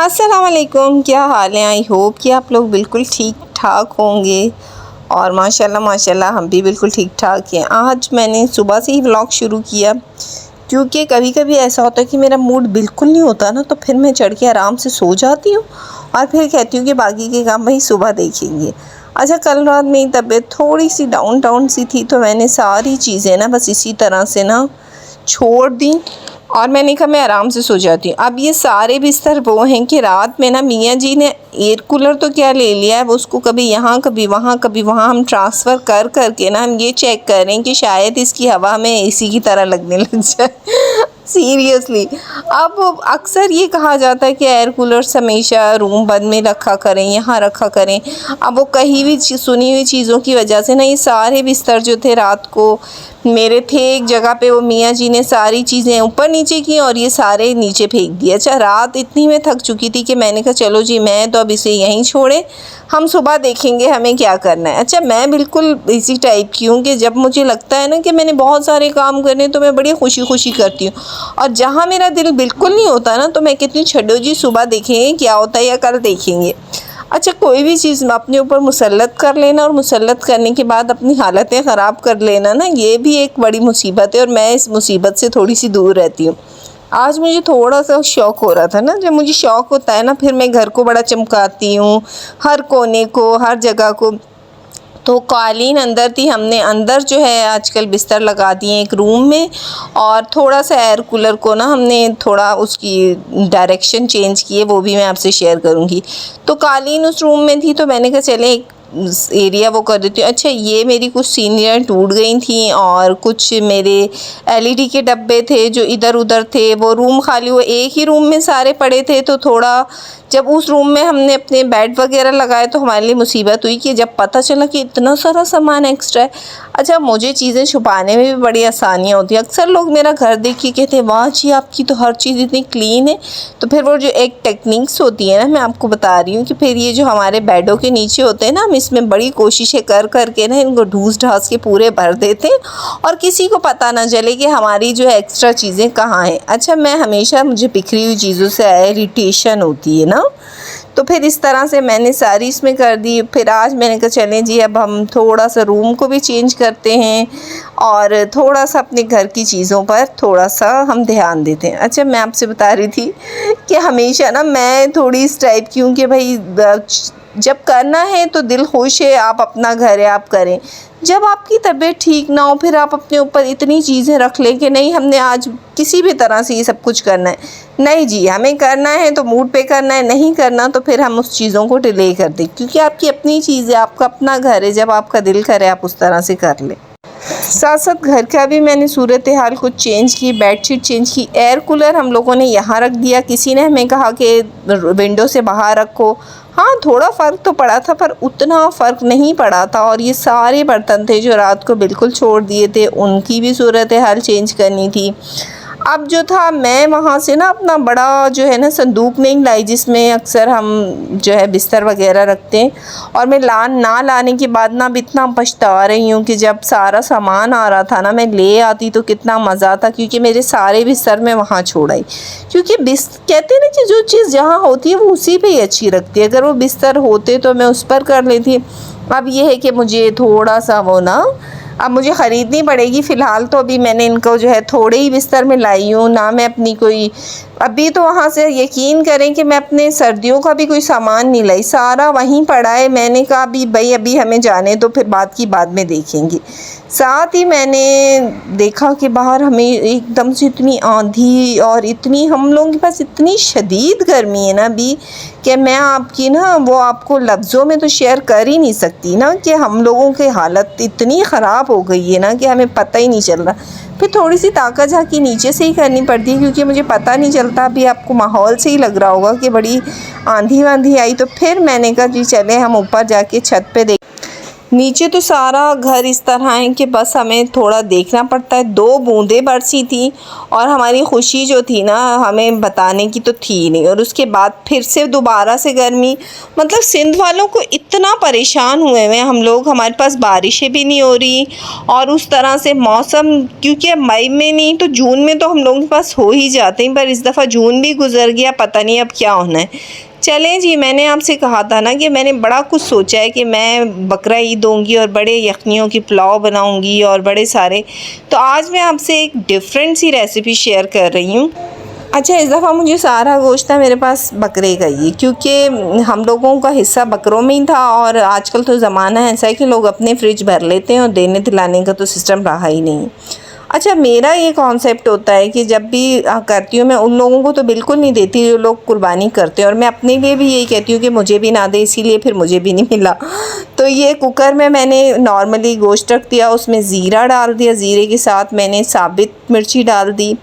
अस्सलाम वालेकुम, क्या हाल है। आई होप कि आप लोग बिल्कुल ठीक ठाक होंगे और माशाल्लाह माशाल्लाह हम भी बिल्कुल ठीक ठाक हैं। आज मैंने सुबह से ही व्लॉग शुरू किया क्योंकि कभी कभी ऐसा होता है कि मेरा मूड बिल्कुल नहीं होता ना, तो फिर मैं चढ़ के आराम से सो जाती हूँ और फिर कहती हूँ कि बाकी के काम भाई सुबह देखेंगे। अच्छा, कल रात मेरी तबीयत थोड़ी सी डाउन डाउन सी थी, तो मैंने सारी चीज़ें ना बस इसी तरह से ना छोड़ दी और मैंने कहा मैं आराम से सो जाती हूँ। अब ये सारे बिस्तर वो हैं कि रात में ना मियाँ जी ने एयर कूलर तो क्या ले लिया है, वो उसको कभी यहाँ कभी वहाँ हम ट्रांसफ़र कर करके ना हम ये चेक कर रहे हैं कि शायद इसकी हवा हमें एसी की तरह लगने लग जाए। सीरियसली, अब अक्सर ये कहा जाता है कि एयर कूलर्स हमेशा रूम बंद में रखा करें, यहाँ रखा करें। अब वो कहीं भी सुनी हुई चीज़ों की वजह से ना ये सारे बिस्तर जो थे रात को मेरे थे एक जगह पे, वो मियाँ जी ने सारी चीज़ें ऊपर नीचे की और ये सारे नीचे फेंक दिए। अच्छा, रात इतनी मैं थक चुकी थी कि मैंने कहा चलो जी मैं तो अब इसे यहीं छोड़े, हम सुबह देखेंगे हमें क्या करना है। अच्छा, मैं बिल्कुल इसी टाइप की हूँ कि जब मुझे लगता है ना कि मैंने बहुत सारे काम करने तो मैं बड़ी खुशी खुशी करती हूँ, और जहाँ मेरा दिल बिल्कुल नहीं होता ना तो मैं कहती हूँ छड्डो जी सुबह देखेंगे क्या होता है या कल देखेंगे। अच्छा, कोई भी चीज़ अपने ऊपर मुसल्लत कर लेना और मुसल्लत करने के बाद अपनी हालतें ख़राब कर लेना ना, ये भी एक बड़ी मुसीबत है और मैं इस मुसीबत से थोड़ी सी दूर रहती हूँ। आज मुझे थोड़ा सा शौक़ हो रहा था ना, जब मुझे शौक़ होता है ना फिर मैं घर को बड़ा चमकाती हूँ, हर कोने को हर जगह को। तो कालीन अंदर थी, हमने अंदर जो है आजकल बिस्तर लगा दिए एक रूम में, और थोड़ा सा एयर कूलर को ना हमने थोड़ा उसकी डायरेक्शन चेंज की है, वो भी मैं आपसे शेयर करूँगी। तो कालीन उस रूम में थी तो मैंने कहा चले एक एरिया वो कर देती हूँ। अच्छा, ये मेरी कुछ सीनियर टूट गई थी और कुछ मेरे एलईडी के डब्बे थे जो इधर उधर थे, वो रूम खाली हुआ, एक ही रूम में सारे पड़े थे। तो थोड़ा जब उस रूम में हमने अपने बेड वगैरह लगाए तो हमारे लिए मुसीबत हुई कि जब पता चला कि इतना सारा सामान एक्स्ट्रा है। अच्छा, मुझे चीज़ें छुपाने में भी बड़ी आसानियाँ होती हैं। अक्सर लोग मेरा घर देख के कहते हैं वाह जी आपकी तो हर चीज़ इतनी क्लीन है। तो फिर वो जो एक टेक्निक्स होती है ना, मैं आपको बता रही हूँ कि फिर ये जो हमारे बेडों के नीचे होते हैं ना, हम इसमें बड़ी कोशिशें कर करके ना इनको ढूस ढास के पूरे भर देते हैं और किसी को पता ना चले कि हमारी जो है एक्स्ट्रा चीज़ें कहाँ हैं। अच्छा, मैं हमेशा मुझे बिखरी हुई चीज़ों से इरिटेशन होती है ना, तो फिर इस तरह से मैंने सारी इसमें कर दी। फिर आज मैंने कहा चलें जी अब हम थोड़ा सा रूम को भी चेंज करते हैं और थोड़ा सा अपने घर की चीज़ों पर थोड़ा सा हम ध्यान देते हैं। अच्छा, मैं आपसे बता रही थी कि हमेशा ना मैं थोड़ी इस टाइप की हूँ कि भाई जब करना है तो दिल खुश है, आप अपना घर है आप करें। जब आपकी तबीयत ठीक ना हो फिर आप अपने ऊपर इतनी चीज़ें रख लें कि नहीं हमने आज किसी भी तरह से ये सब कुछ करना है। नहीं जी, हमें करना है तो मूड पे करना है, नहीं करना तो फिर हम उस चीज़ों को डिले कर दें, क्योंकि आपकी अपनी चीज़ है, आपका अपना घर है। जब आपका दिल करे आप उस तरह से कर लें। साथ साथ घर का भी मैंने सूरत हाल कुछ चेंज की, बेडशीट चेंज की। एयर कूलर हम लोगों ने यहाँ रख दिया, किसी ने हमें कहा कि विंडो से बाहर रखो। हाँ, थोड़ा फ़र्क तो पड़ा था पर उतना फ़र्क नहीं पड़ा था। और ये सारे बर्तन थे जो रात को बिल्कुल छोड़ दिए थे, उनकी भी सूरत हाल चेंज करनी थी। अब जो था मैं वहाँ से ना अपना बड़ा जो है ना संदूक नहीं लाई जिसमें अक्सर हम जो है बिस्तर वगैरह रखते हैं, और मैं ना लाने के बाद ना अब इतना पछता रही हूँ कि जब सारा सामान आ रहा था ना मैं ले आती तो कितना मज़ा था, क्योंकि मेरे सारे बिस्तर मैं वहाँ छोड़ आई। क्योंकि कहते हैं ना कि जो चीज़ जहाँ होती है वो उसी पे ही अच्छी लगती है, अगर वो बिस्तर होते तो मैं उस पर कर लेती। अब ये है कि मुझे थोड़ा सा वो ना अब मुझे ख़रीदनी पड़ेगी। फ़िलहाल तो अभी मैंने इनको जो है थोड़े ही बिस्तर में लाई हूँ ना, मैं अपनी कोई अभी तो वहाँ से यकीन करें कि मैं अपने सर्दियों का भी कोई सामान नहीं लाई, सारा वहीं पड़ा है। मैंने कहा अभी भाई अभी हमें जाने तो फिर बात की बाद में देखेंगे। साथ ही मैंने देखा कि बाहर हमें एकदम से इतनी आंधी और इतनी हम लोगों के पास इतनी शदीद गर्मी है ना अभी कि मैं आपकी ना वो आपको लफ्ज़ों में तो शेयर कर ही नहीं सकती ना, कि हम लोगों की हालत इतनी ख़राब हो गई है ना कि हमें पता ही नहीं चल रहा। फिर थोड़ी सी ताका झाकी नीचे से ही करनी पड़ती है क्योंकि मुझे पता नहीं चलता। अभी आपको माहौल से ही लग रहा होगा कि बड़ी आंधी वांधी आई, तो फिर मैंने कहा जी चले हम ऊपर जाके छत पे देख। नीचे तो सारा घर इस तरह है कि बस हमें थोड़ा देखना पड़ता है। 2 बूंदें बरसी थी और हमारी खुशी जो थी ना हमें बताने की तो थी नहीं, और उसके बाद फिर से दोबारा से गर्मी। मतलब सिंध वालों को इतना परेशान हुए हुए हम लोग, हमारे पास बारिशें भी नहीं हो रही और उस तरह से मौसम, क्योंकि मई में नहीं तो जून में तो हम लोगों के पास हो ही जाते हैं, पर इस दफ़ा जून भी गुजर गया, पता नहीं अब क्या होना है। चलें जी, मैंने आपसे कहा था ना कि मैंने बड़ा कुछ सोचा है कि मैं बकरा ईद दूँगी और बड़े यखनियों की पुलाव बनाऊँगी और बड़े सारे। तो आज मैं आपसे एक डिफरेंट सी रेसिपी शेयर कर रही हूँ। अच्छा, इस दफ़ा मुझे सारा गोश्त था मेरे पास बकरे का ही, क्योंकि हम लोगों का हिस्सा बकरों में ही था और आजकल तो ज़माना ऐसा है कि लोग अपने फ्रिज भर लेते हैं और देने दिलाने का तो सिस्टम रहा ही नहीं। अच्छा, मेरा ये कॉन्सेप्ट होता है कि जब भी करती हूँ मैं उन लोगों को तो बिल्कुल नहीं देती जो लोग कुर्बानी करते हैं, और मैं अपने लिए भी यही कहती हूँ कि मुझे भी ना दे, इसीलिए फिर मुझे भी नहीं मिला। तो ये कुकर में मैंने नॉर्मली गोश्त रख दिया, उसमें ज़ीरा डाल दिया, ज़ीरे के साथ मैंने साबित मिर्ची डाल दी,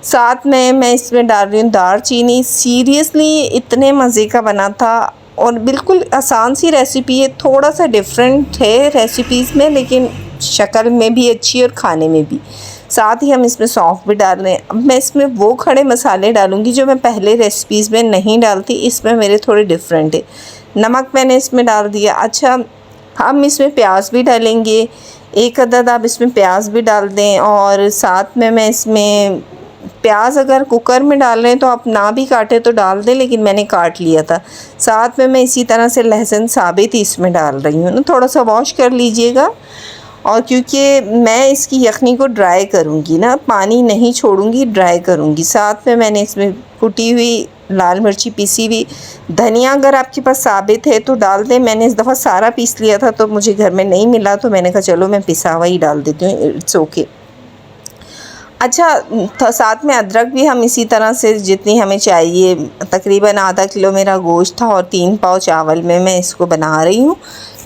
साथ में मैं इसमें डाल रही हूँ दालचीनी। सीरियसली इतने मज़े का बना था और बिल्कुल आसान सी रेसिपी है, थोड़ा सा डिफरेंट है रेसिपीज़ में, लेकिन शक्ल में भी अच्छी और खाने में भी। साथ ही हम इसमें सौंफ भी डाल रहे हैं। अब मैं इसमें वो खड़े मसाले डालूँगी जो मैं पहले रेसिपीज़ में नहीं डालती, इसमें मेरे थोड़े डिफरेंट है। नमक मैंने इसमें डाल दिया। अच्छा, हम इसमें प्याज भी डालेंगे, 1 अदद आप इसमें प्याज भी डाल दें, और साथ में मैं इसमें प्याज अगर कुकर में डाल रहे हैं तो आप ना भी काटे तो डाल दें, लेकिन मैंने काट लिया था। साथ में मैं इसी तरह से लहसुन साबित ही इसमें डाल रही हूँ ना, थोड़ा सा वॉश कर लीजिएगा। और क्योंकि मैं इसकी यखनी को ड्राई करूँगी ना, पानी नहीं छोड़ूंगी, ड्राई करूँगी। साथ में मैंने इसमें कुटी हुई लाल मिर्ची पीसी हुई, धनिया अगर आपके पास साबित है तो डाल दें। मैंने इस दफ़ा सारा पीस लिया था तो मुझे घर में नहीं मिला, तो मैंने कहा चलो मैं पिसा हुआ ही डाल देती हूँ, इट्स ओके। अच्छा, साथ में अदरक भी हम इसी तरह से जितनी हमें चाहिए, तकरीबन आधा किलो मेरा गोश्त था और 3 पाव चावल में मैं इसको बना रही हूँ।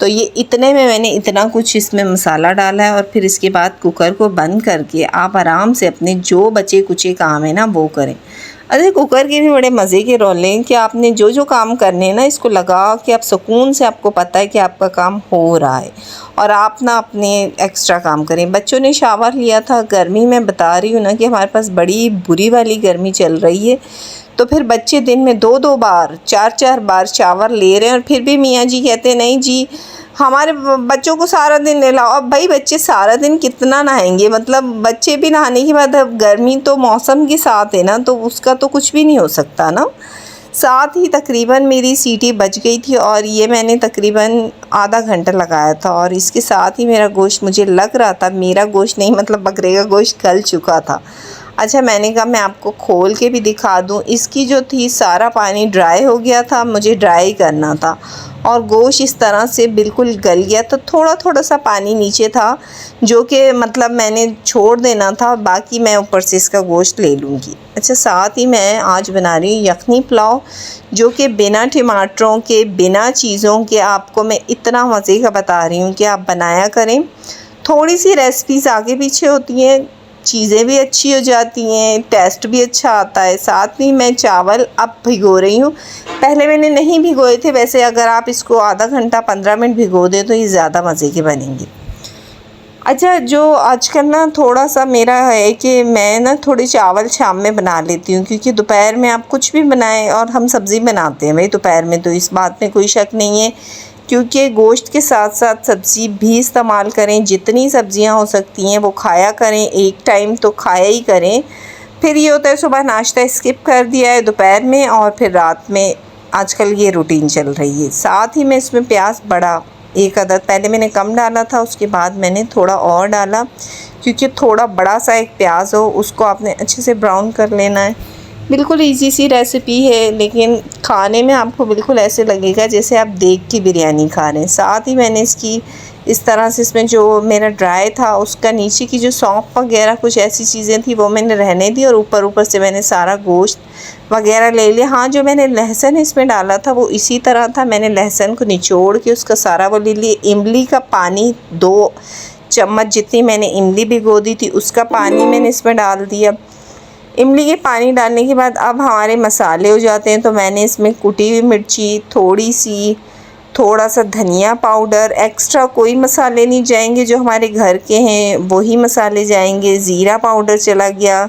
तो ये इतने में मैंने इतना कुछ इसमें मसाला डाला है, और फिर इसके बाद कुकर को बंद करके आप आराम से अपने जो बचे कुचे काम है ना वो करें। अरे कुकर के भी बड़े मज़े के रोल हैं कि आपने जो जो काम करने हैं ना इसको लगा कि आप सुकून से, आपको पता है कि आपका काम हो रहा है और आप ना अपने एक्स्ट्रा काम करें। बच्चों ने शावर लिया था, गर्मी में बता रही हूँ ना कि हमारे पास बड़ी बुरी वाली गर्मी चल रही है, तो फिर बच्चे दिन में 2-2 बार 4-4 बार शावर ले रहे हैं, और फिर भी मियाँ जी कहते हैं नहीं जी हमारे बच्चों को सारा दिन नहलाओ। अब भाई बच्चे सारा दिन कितना नहाएंगे, मतलब बच्चे भी नहाने के बाद, अब गर्मी तो मौसम के साथ है ना, तो उसका तो कुछ भी नहीं हो सकता ना। साथ ही तकरीबन मेरी सीटी बच गई थी और ये मैंने तकरीबन आधा घंटा लगाया था, और इसके साथ ही मेरा गोश्त, मुझे लग रहा था, मेरा गोश्त नहीं मतलब बकरे का गोश्त गल चुका था। अच्छा, मैंने कहा मैं आपको खोल के भी दिखा दूं। इसकी जो थी सारा पानी ड्राई हो गया था, मुझे ड्राई करना था, और गोश्त इस तरह से बिल्कुल गल गया। तो थोड़ा थोड़ा सा पानी नीचे था जो कि मतलब मैंने छोड़ देना था, बाकी मैं ऊपर से इसका गोश्त ले लूँगी। अच्छा, साथ ही मैं आज बना रही हूँ यखनी पुलाव, जो कि बिना टमाटरों के, बिना चीज़ों के, आपको मैं इतना मज़े का बता रही हूँ कि आप बनाया करें। थोड़ी सी रेसिपीज़ आगे पीछे होती हैं, चीज़ें भी अच्छी हो जाती हैं, टेस्ट भी अच्छा आता है। साथ ही मैं चावल अब भिगो रही हूँ, पहले मैंने नहीं भिगोए थे। वैसे अगर आप इसको आधा घंटा 15 मिनट भिगो दें तो ये ज़्यादा मज़े के बनेंगे। अच्छा, जो आजकल ना थोड़ा सा मेरा है कि मैं ना थोड़े चावल शाम में बना लेती हूँ, क्योंकि दोपहर में आप कुछ भी बनाएं, और हम सब्ज़ी बनाते हैं भाई दोपहर में, तो इस बात में कोई शक नहीं है, क्योंकि गोश्त के साथ साथ सब्ज़ी भी इस्तेमाल करें। जितनी सब्ज़ियाँ हो सकती हैं वो खाया करें, एक टाइम तो खाया ही करें। फिर ये होता है सुबह नाश्ता स्किप कर दिया है दोपहर में, और फिर रात में आजकल ये रूटीन चल रही है। साथ ही मैं इसमें प्याज बड़ा 1 अदद, पहले मैंने कम डाला था, उसके बाद मैंने थोड़ा और डाला, क्योंकि थोड़ा बड़ा सा एक प्याज हो, उसको आपने अच्छे से ब्राउन कर लेना है। बिल्कुल इजी सी रेसिपी है, लेकिन खाने में आपको बिल्कुल ऐसे लगेगा जैसे आप देग की बिरयानी खा रहे हैं। साथ ही मैंने इसकी इस तरह से, इसमें जो मेरा ड्राई था उसका नीचे की जो सौंफ वगैरह कुछ ऐसी चीज़ें थी वो मैंने रहने दी, और ऊपर से मैंने सारा गोश्त वगैरह ले लिया। हाँ, जो मैंने लहसुन इसमें डाला था वो इसी तरह था, मैंने लहसुन को निचोड़ के उसका सारा वो ले लिया। इमली का पानी 2 चम्मच जितनी मैंने इमली भिगो दी थी उसका पानी मैंने इसमें डाल दिया। इमली के पानी डालने के बाद अब हमारे मसाले हो जाते हैं, तो मैंने इसमें कुटी हुई मिर्ची, थोड़ा सा धनिया पाउडर, एक्स्ट्रा कोई मसाले नहीं जाएंगे, जो हमारे घर के हैं वही मसाले जाएंगे। ज़ीरा पाउडर चला गया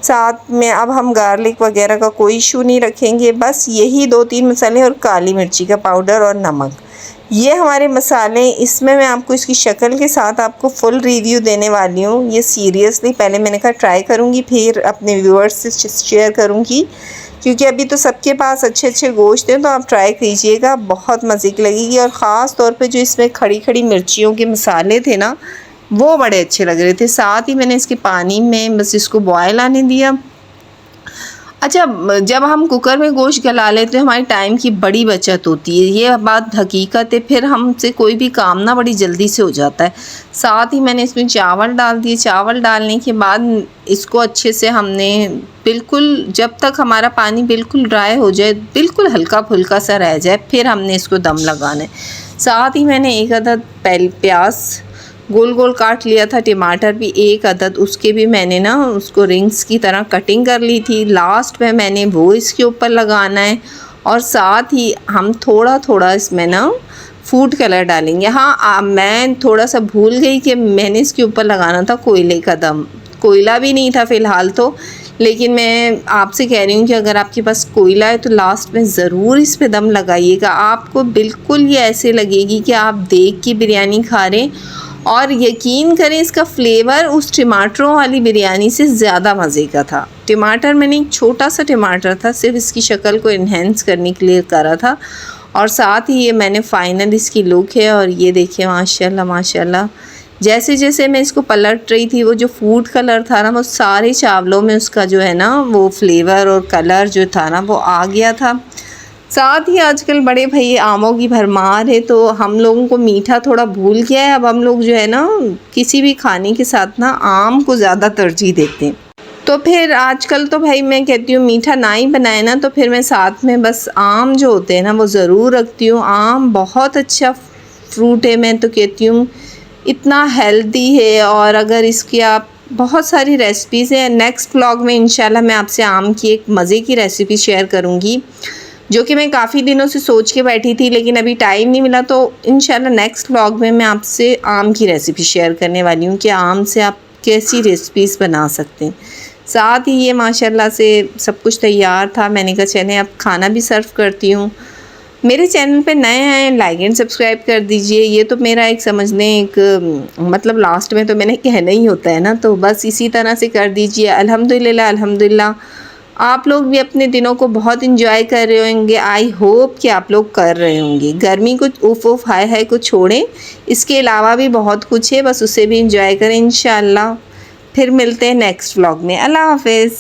साथ में। अब हम गार्लिक वगैरह का कोई इशू नहीं रखेंगे, बस यही 2-3 मसाले और काली मिर्ची का पाउडर और नमक, ये हमारे मसाले। इसमें मैं आपको इसकी शक्ल के साथ आपको फुल रिव्यू देने वाली हूँ। ये सीरियसली पहले मैंने कहा ट्राई करूँगी, फिर अपने व्यूअर्स से शेयर करूँगी, क्योंकि अभी तो सबके पास अच्छे अच्छे गोश्त हैं, तो आप ट्राई कीजिएगा, बहुत मज़े की लगेगी। और ख़ास तौर पे जो इसमें खड़ी खड़ी मिर्चियों के मसाले थे ना, वो बड़े अच्छे लग रहे थे। साथ ही मैंने इसके पानी में बस इसको बॉयल आने दिया। अच्छा, जब हम कुकर में गोश्त गला लेते हैं हमारे टाइम की बड़ी बचत होती है, ये बात हकीकत है। फिर हमसे कोई भी काम ना बड़ी जल्दी से हो जाता है। साथ ही मैंने इसमें चावल डाल दिए। चावल डालने के बाद इसको अच्छे से हमने बिल्कुल, जब तक हमारा पानी बिल्कुल ड्राई हो जाए, बिल्कुल हल्का फुल्का सा रह जाए, फिर हमने इसको दम लगाना है। साथ ही मैंने एक अदद प्याज गोल गोल काट लिया था, टमाटर भी 1 अदद, उसके भी मैंने ना उसको रिंग्स की तरह कटिंग कर ली थी। लास्ट में मैंने वो इसके ऊपर लगाना है। और साथ ही हम थोड़ा थोड़ा इसमें ना फूड कलर डालेंगे। हाँ, मैं थोड़ा सा भूल गई कि मैंने इसके ऊपर लगाना था कोयले का दम। कोयला भी नहीं था फ़िलहाल तो, लेकिन मैं आपसे कह रही हूँ कि अगर आपके पास कोयला है तो लास्ट में ज़रूर इस पे दम लगाइएगा। आपको बिल्कुल ये ऐसे लगेगी कि आप देख की बिरयानी खा रहे हैं, और यकीन करें इसका फ्लेवर उस टमाटरों वाली बिरयानी से ज़्यादा मज़े का था। टमाटर मैंने एक छोटा सा टमाटर था, सिर्फ इसकी शक्ल को इन्हेंस करने के लिए करा था। और साथ ही ये मैंने फ़ाइनल इसकी लुक है, और ये देखिए माशाल्लाह माशाल्लाह, जैसे जैसे मैं इसको पलट रही थी, वो जो फूड कलर था ना, वो सारे चावलों में उसका जो है ना वो फ्लेवर और कलर जो था ना वो आ गया था। साथ ही आजकल बड़े भई आमों की भरमार है, तो हम लोगों को मीठा थोड़ा भूल गया है। अब हम लोग जो है ना किसी भी खाने के साथ ना आम को ज़्यादा तरजीह देते हैं। तो फिर आजकल तो भाई मैं कहती हूँ मीठा ना ही बनाए ना, तो फिर मैं साथ में बस आम जो होते हैं ना वो ज़रूर रखती हूँ। आम बहुत अच्छा फ्रूट है, मैं तो कहती हूँ इतना हेल्दी है। और अगर इसकी आप बहुत सारी रेसिपीज़ हैं, नेक्स्ट व्लॉग में इंशाल्लाह मैं आपसे आम की एक मज़े की रेसिपी शेयर करूँगी, जो कि मैं काफ़ी दिनों से सोच के बैठी थी, लेकिन अभी टाइम नहीं मिला। तो इंशाल्लाह नेक्स्ट व्लॉग में मैं आपसे आम की रेसिपी शेयर करने वाली हूँ कि आम से आप कैसी रेसिपीज़ बना सकते हैं। साथ ही ये माशाल्लाह से सब कुछ तैयार था। मैंने कहा चलें अब खाना भी सर्व करती हूँ। मेरे चैनल पे नए हैं, लाइक एंड सब्सक्राइब कर दीजिए। ये तो मेरा एक समझ लें एक मतलब लास्ट में तो मैंने कहना ही होता है ना, तो बस इसी तरह से कर दीजिए। अल्हम्दुलिल्लाह अल्हम्दुलिल्लाह आप लोग भी अपने दिनों को बहुत इंजॉय कर रहे होंगे। आई होप कि आप लोग कर रहे होंगे। गर्मी को उफ हाय हाय को छोड़ें, इसके अलावा भी बहुत कुछ है, बस उसे भी इंजॉय करें इंशाल्लाह। फिर मिलते हैं नेक्स्ट व्लॉग में। अल्लाह हाफिज़।